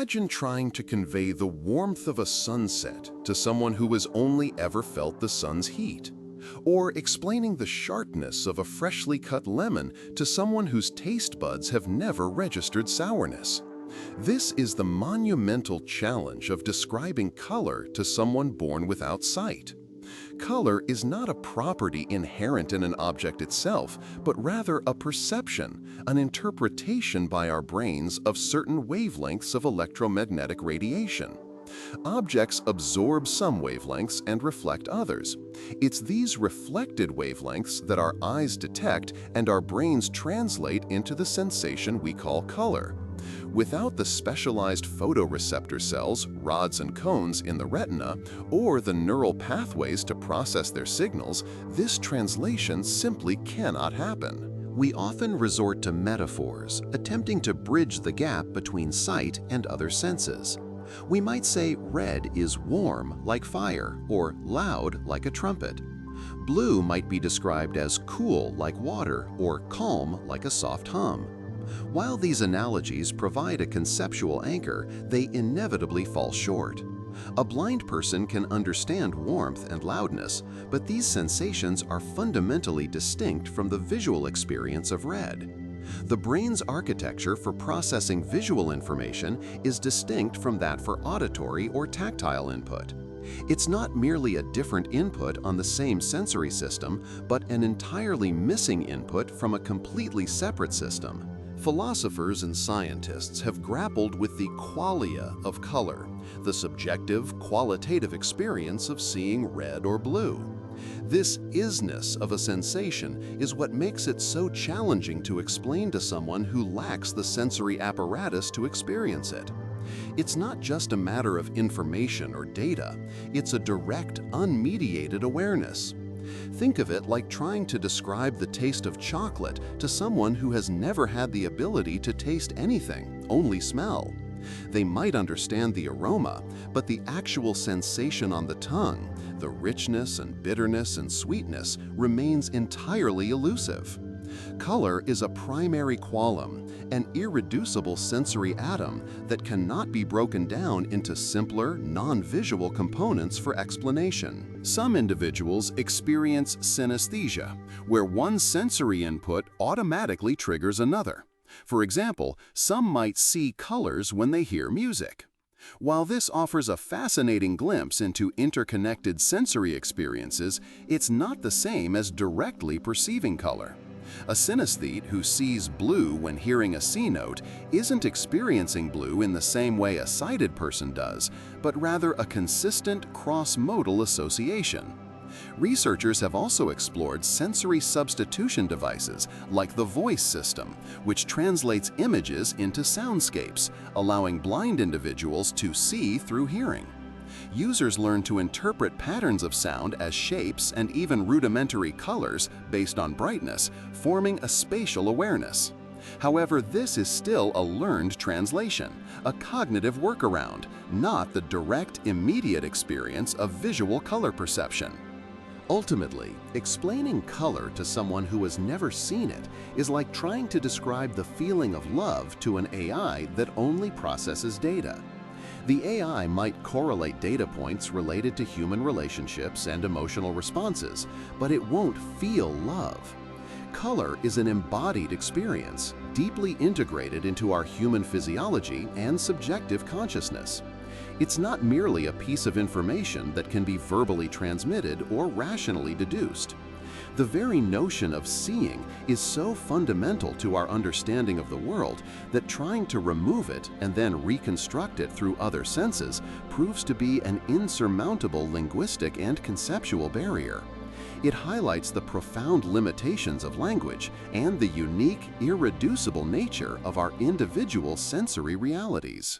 Imagine trying to convey the warmth of a sunset to someone who has only ever felt the sun's heat, or explaining the sharpness of a freshly cut lemon to someone whose taste buds have never registered sourness. This is the monumental challenge of describing color to someone born without sight. Color is not a property inherent in an object itself, but rather a perception, an interpretation by our brains of certain wavelengths of electromagnetic radiation. Objects absorb some wavelengths and reflect others. It's these reflected wavelengths that our eyes detect and our brains translate into the sensation we call color. Without the specialized photoreceptor cells, rods and cones in the retina, or the neural pathways to process their signals, this translation simply cannot happen. We often resort to metaphors, attempting to bridge the gap between sight and other senses. We might say red is warm like fire or loud like a trumpet. Blue might be described as cool like water or calm like a soft hum. While these analogies provide a conceptual anchor, they inevitably fall short. A blind person can understand warmth and loudness, but these sensations are fundamentally distinct from the visual experience of red. The brain's architecture for processing visual information is distinct from that for auditory or tactile input. It's not merely a different input on the same sensory system, but an entirely missing input from a completely separate system. Philosophers and scientists have grappled with the qualia of color, the subjective, qualitative experience of seeing red or blue. This isness of a sensation is what makes it so challenging to explain to someone who lacks the sensory apparatus to experience it. It's not just a matter of information or data, it's a direct, unmediated awareness. Think of it like trying to describe the taste of chocolate to someone who has never had the ability to taste anything, only smell. They might understand the aroma, but the actual sensation on the tongue, the richness and bitterness and sweetness, remains entirely elusive. Color is a primary qualum, an irreducible sensory atom that cannot be broken down into simpler, non-visual components for explanation. Some individuals experience synesthesia, where one sensory input automatically triggers another. For example, some might see colors when they hear music. While this offers a fascinating glimpse into interconnected sensory experiences, it's not the same as directly perceiving color. A synesthete who sees blue when hearing a C note isn't experiencing blue in the same way a sighted person does, but rather a consistent cross-modal association. Researchers have also explored sensory substitution devices like the voice system, which translates images into soundscapes, allowing blind individuals to see through hearing. Users learn to interpret patterns of sound as shapes and even rudimentary colors based on brightness, forming a spatial awareness. However, this is still a learned translation, a cognitive workaround, not the direct, immediate experience of visual color perception. Ultimately, explaining color to someone who has never seen it is like trying to describe the feeling of love to an AI that only processes data. The AI might correlate data points related to human relationships and emotional responses, but it won't feel love. Color is an embodied experience, deeply integrated into our human physiology and subjective consciousness. It's not merely a piece of information that can be verbally transmitted or rationally deduced. The very notion of seeing is so fundamental to our understanding of the world that trying to remove it and then reconstruct it through other senses proves to be an insurmountable linguistic and conceptual barrier. It highlights the profound limitations of language and the unique, irreducible nature of our individual sensory realities.